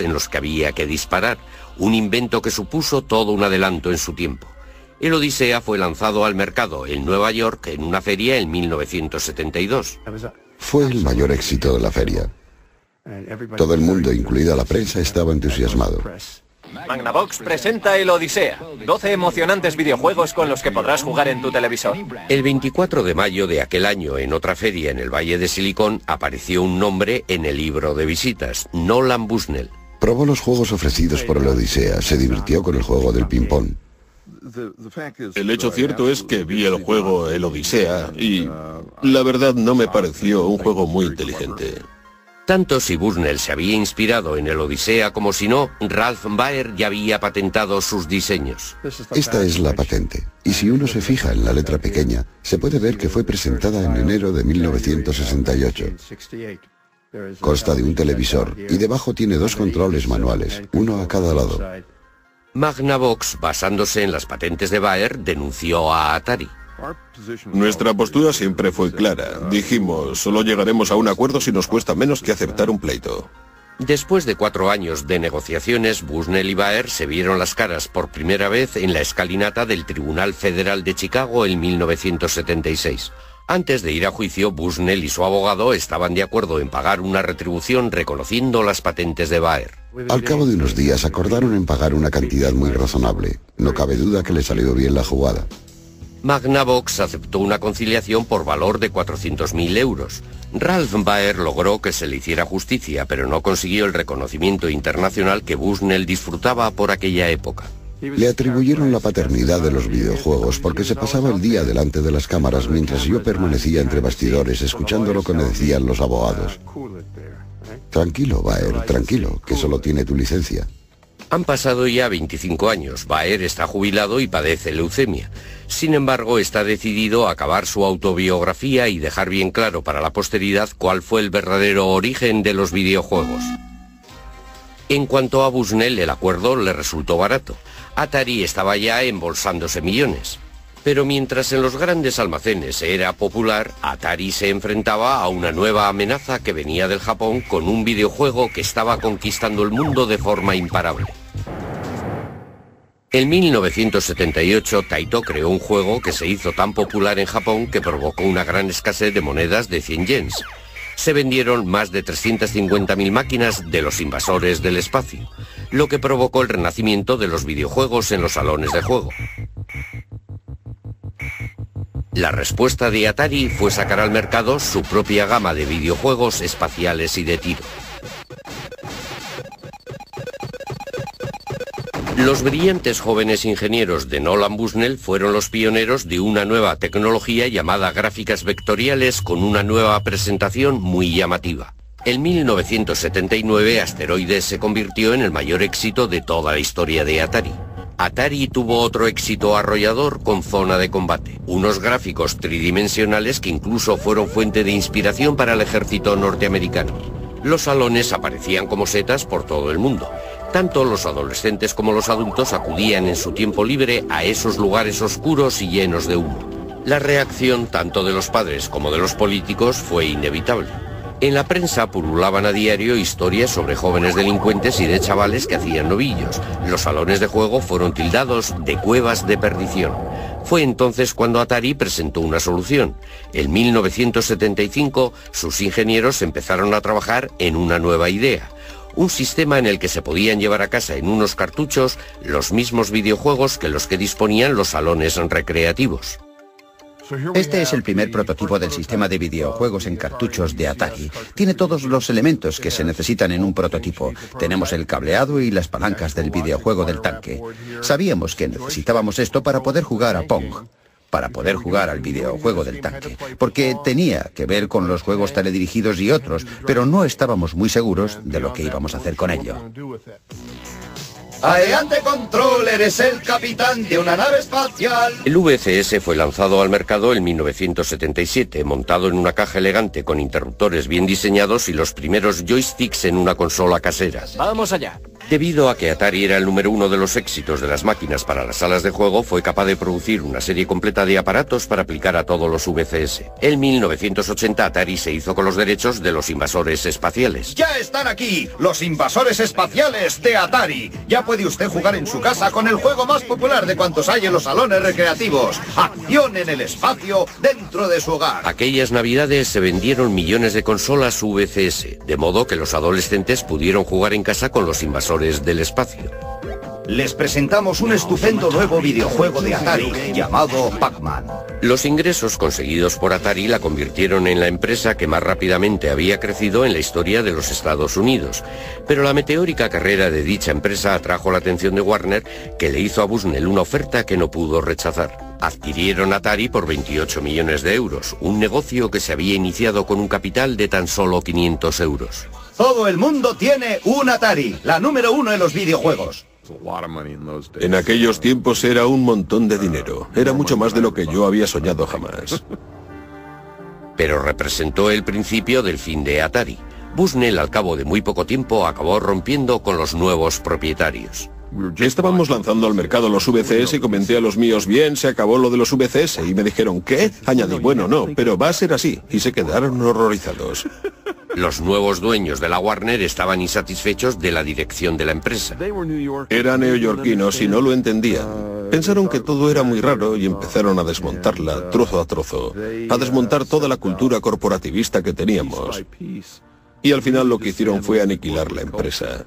en los que había que disparar, un invento que supuso todo un adelanto en su tiempo. El Odisea fue lanzado al mercado en Nueva York en una feria en 1972. Fue el mayor éxito de la feria. Todo el mundo, incluida la prensa, estaba entusiasmado. Magnavox presenta el Odisea, 12 emocionantes videojuegos con los que podrás jugar en tu televisor. El 24 de mayo de aquel año, en otra feria en el Valle de Silicon, apareció un nombre en el libro de visitas, Nolan Bushnell. Probó los juegos ofrecidos por el Odisea, se divirtió con el juego del ping-pong. El hecho cierto es que vi el juego El Odisea y la verdad no me pareció un juego muy inteligente. Tanto si Bushnell se había inspirado en el Odisea como si no, Ralph Baer ya había patentado sus diseños. Esta es la patente, y si uno se fija en la letra pequeña, se puede ver que fue presentada en enero de 1968. Consta de un televisor, y debajo tiene dos controles manuales, uno a cada lado. Magnavox, basándose en las patentes de Baer, denunció a Atari. Nuestra postura siempre fue clara. Dijimos, solo llegaremos a un acuerdo si nos cuesta menos que aceptar un pleito. Después de 4 años de negociaciones, Bushnell y Baer se vieron las caras por primera vez en la escalinata del Tribunal Federal de Chicago en 1976. Antes de ir a juicio, Bushnell y su abogado estaban de acuerdo en pagar una retribución reconociendo las patentes de Baer. Al cabo de unos días acordaron en pagar una cantidad muy razonable. No cabe duda que le salió bien la jugada. Magnavox aceptó una conciliación por valor de 400.000 euros. Ralph Baer logró que se le hiciera justicia, pero no consiguió el reconocimiento internacional que Bushnell disfrutaba por aquella época. Le atribuyeron la paternidad de los videojuegos porque se pasaba el día delante de las cámaras mientras yo permanecía entre bastidores escuchando lo que me decían los abogados. Tranquilo, Baer, tranquilo, que solo tiene tu licencia. Han pasado ya 25 años, Baer está jubilado y padece leucemia. Sin embargo, está decidido a acabar su autobiografía y dejar bien claro para la posteridad cuál fue el verdadero origen de los videojuegos. En cuanto a Bushnell, el acuerdo le resultó barato. Atari estaba ya embolsándose millones. Pero mientras en los grandes almacenes era popular, Atari se enfrentaba a una nueva amenaza que venía del Japón con un videojuego que estaba conquistando el mundo de forma imparable. En 1978, Taito creó un juego que se hizo tan popular en Japón que provocó una gran escasez de monedas de 100 yens. Se vendieron más de 350.000 máquinas de los invasores del espacio, lo que provocó el renacimiento de los videojuegos en los salones de juego. La respuesta de Atari fue sacar al mercado su propia gama de videojuegos espaciales y de tiro. Los brillantes jóvenes ingenieros de Nolan Bushnell fueron los pioneros de una nueva tecnología llamada gráficas vectoriales con una nueva presentación muy llamativa. En 1979, Asteroides se convirtió en el mayor éxito de toda la historia de Atari. Atari tuvo otro éxito arrollador con Zona de Combate, unos gráficos tridimensionales que incluso fueron fuente de inspiración para el ejército norteamericano. Los salones aparecían como setas por todo el mundo. Tanto los adolescentes como los adultos acudían en su tiempo libre a esos lugares oscuros y llenos de humo. La reacción tanto de los padres como de los políticos fue inevitable. En la prensa pululaban a diario historias sobre jóvenes delincuentes y de chavales que hacían novillos. Los salones de juego fueron tildados de cuevas de perdición. Fue entonces cuando Atari presentó una solución. En 1975, sus ingenieros empezaron a trabajar en una nueva idea. Un sistema en el que se podían llevar a casa en unos cartuchos los mismos videojuegos que los que disponían los salones recreativos. Este es el primer prototipo del sistema de videojuegos en cartuchos de Atari. Tiene todos los elementos que se necesitan en un prototipo. Tenemos el cableado y las palancas del videojuego del tanque. Sabíamos que necesitábamos esto para poder jugar a Pong, para poder jugar al videojuego del tanque, porque tenía que ver con los juegos teledirigidos y otros, pero no estábamos muy seguros de lo que íbamos a hacer con ello. Adelante, Controller, es el capitán de una nave espacial. El VCS fue lanzado al mercado en 1977, montado en una caja elegante con interruptores bien diseñados y los primeros joysticks en una consola casera. ¡Vamos allá! Debido a que Atari era el número uno de los éxitos de las máquinas para las salas de juego, fue capaz de producir una serie completa de aparatos para aplicar a todos los VCS. En 1980 Atari se hizo con los derechos de los invasores espaciales. ¡Ya están aquí! ¡Los invasores espaciales de Atari! Ya puede usted jugar en su casa con el juego más popular de cuantos hay en los salones recreativos. Acción en el espacio dentro de su hogar. Aquellas navidades se vendieron millones de consolas VCS, de modo que los adolescentes pudieron jugar en casa con los invasores del espacio. Les presentamos un estupendo nuevo videojuego de Atari llamado Pac-Man. Los ingresos conseguidos por Atari la convirtieron en la empresa que más rápidamente había crecido en la historia de los Estados Unidos. Pero la meteórica carrera de dicha empresa atrajo la atención de Warner, que le hizo a Bushnell una oferta que no pudo rechazar. Adquirieron Atari por 28 millones de euros, un negocio que se había iniciado con un capital de tan solo 500 euros. Todo el mundo tiene un Atari, la número uno en los videojuegos. En aquellos tiempos era un montón de dinero. Era mucho más de lo que yo había soñado jamás. Pero representó el principio del fin de Atari. Bushnell, al cabo de muy poco tiempo, acabó rompiendo con los nuevos propietarios. Estábamos lanzando al mercado los VCS y comenté a los míos, bien, se acabó lo de los VCS, y me dijeron, ¿qué? Añadí, bueno, no, pero va a ser así, y se quedaron horrorizados. Los nuevos dueños de la Warner estaban insatisfechos de la dirección de la empresa. Eran neoyorquinos y no lo entendían. Pensaron que todo era muy raro y empezaron a desmontarla trozo a trozo, a desmontar toda la cultura corporativista que teníamos. Y al final lo que hicieron fue aniquilar la empresa.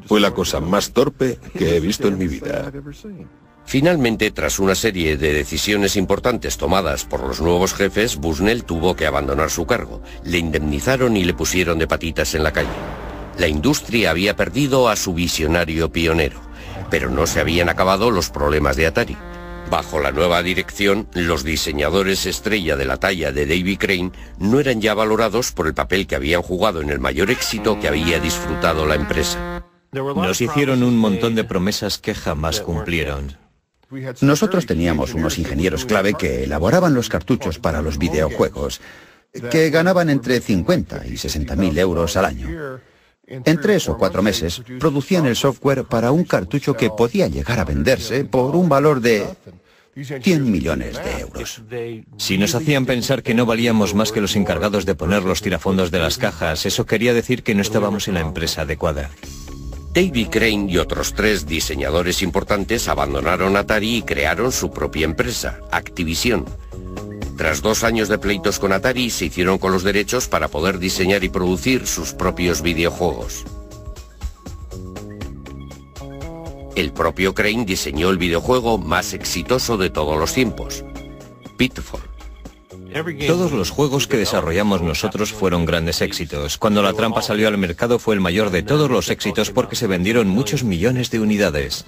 Fue la cosa más torpe que he visto en mi vida. Finalmente, tras una serie de decisiones importantes tomadas por los nuevos jefes, Bushnell tuvo que abandonar su cargo. Le indemnizaron y le pusieron de patitas en la calle. La industria había perdido a su visionario pionero, pero no se habían acabado los problemas de Atari. Bajo la nueva dirección, los diseñadores estrella de la talla de David Crane no eran ya valorados por el papel que habían jugado en el mayor éxito que había disfrutado la empresa. Nos hicieron un montón de promesas que jamás cumplieron. Nosotros teníamos unos ingenieros clave que elaboraban los cartuchos para los videojuegos, que ganaban entre 50 y 60.000 euros al año. En 3 o 4 meses producían el software para un cartucho que podía llegar a venderse por un valor de 100 millones de euros. Si nos hacían pensar que no valíamos más que los encargados de poner los tirafondos de las cajas, eso quería decir que no estábamos en la empresa adecuada. David Crane y otros 3 diseñadores importantes abandonaron Atari y crearon su propia empresa, Activision. Tras 2 años de pleitos con Atari, se hicieron con los derechos para poder diseñar y producir sus propios videojuegos. El propio Crane diseñó el videojuego más exitoso de todos los tiempos, Pitfall. Todos los juegos que desarrollamos nosotros fueron grandes éxitos. Cuando La Trampa salió al mercado fue el mayor de todos los éxitos porque se vendieron muchos millones de unidades.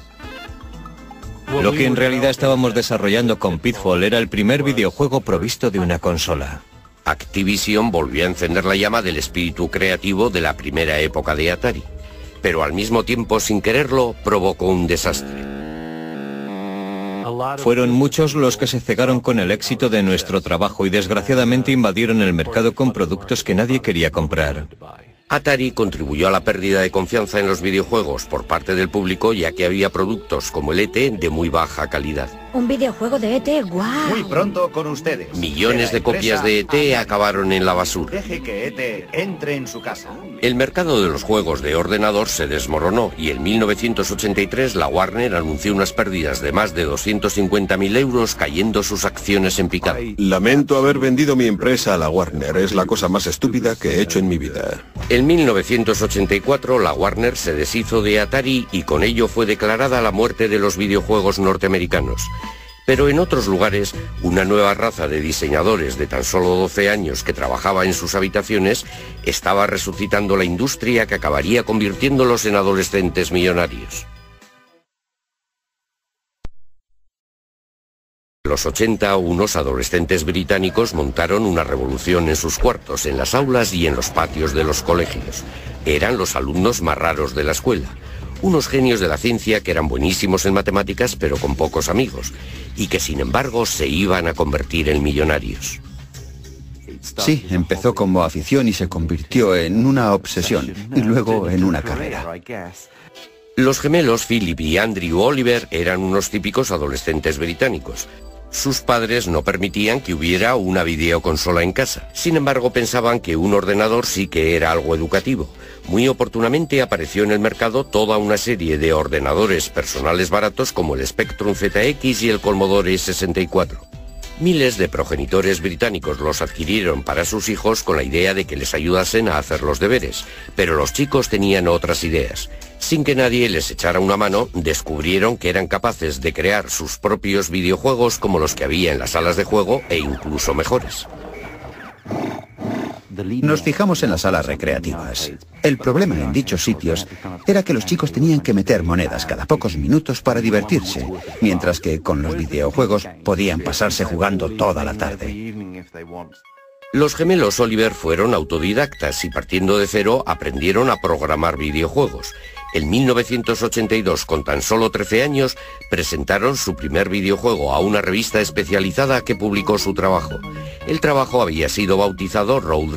Lo que en realidad estábamos desarrollando con Pitfall era el primer videojuego provisto de una consola. Activision volvió a encender la llama del espíritu creativo de la primera época de Atari, pero al mismo tiempo, sin quererlo, provocó un desastre. Fueron muchos los que se cegaron con el éxito de nuestro trabajo y desgraciadamente invadieron el mercado con productos que nadie quería comprar. Atari contribuyó a la pérdida de confianza en los videojuegos por parte del público, ya que había productos como el E.T. de muy baja calidad. Un videojuego de E.T., ¡guau! Muy pronto con ustedes. Millones de copias de E.T. acabaron en la basura. Deje que E.T. entre en su casa. El mercado de los juegos de ordenador se desmoronó y en 1983 la Warner anunció unas pérdidas de más de 250.000 euros, cayendo sus acciones en picado. Lamento haber vendido mi empresa a la Warner, es la cosa más estúpida que he hecho en mi vida. En 1984 la Warner se deshizo de Atari y con ello fue declarada la muerte de los videojuegos norteamericanos. Pero en otros lugares, una nueva raza de diseñadores de tan solo 12 años que trabajaba en sus habitaciones estaba resucitando la industria que acabaría convirtiéndolos en adolescentes millonarios. En los 80, unos adolescentes británicos montaron una revolución en sus cuartos, en las aulas y en los patios de los colegios. Eran los alumnos más raros de la escuela. Unos genios de la ciencia que eran buenísimos en matemáticas pero con pocos amigos, y que sin embargo se iban a convertir en millonarios. Sí, empezó como afición y se convirtió en una obsesión, y luego en una carrera. Los gemelos Philip y Andrew Oliver eran unos típicos adolescentes británicos. Sus padres no permitían que hubiera una videoconsola en casa. Sin embargo, pensaban que un ordenador sí que era algo educativo. Muy oportunamente apareció en el mercado toda una serie de ordenadores personales baratos como el Spectrum ZX y el Commodore 64. Miles de progenitores británicos los adquirieron para sus hijos con la idea de que les ayudasen a hacer los deberes, pero los chicos tenían otras ideas. Sin que nadie les echara una mano, descubrieron que eran capaces de crear sus propios videojuegos como los que había en las salas de juego e incluso mejores. Nos fijamos en las salas recreativas. El problema en dichos sitios era que los chicos tenían que meter monedas cada pocos minutos para divertirse, mientras que con los videojuegos podían pasarse jugando toda la tarde. Los gemelos Oliver fueron autodidactas y partiendo de cero aprendieron a programar videojuegos. En 1982, con tan solo 13 años, presentaron su primer videojuego a una revista especializada que publicó su trabajo. El trabajo había sido bautizado Road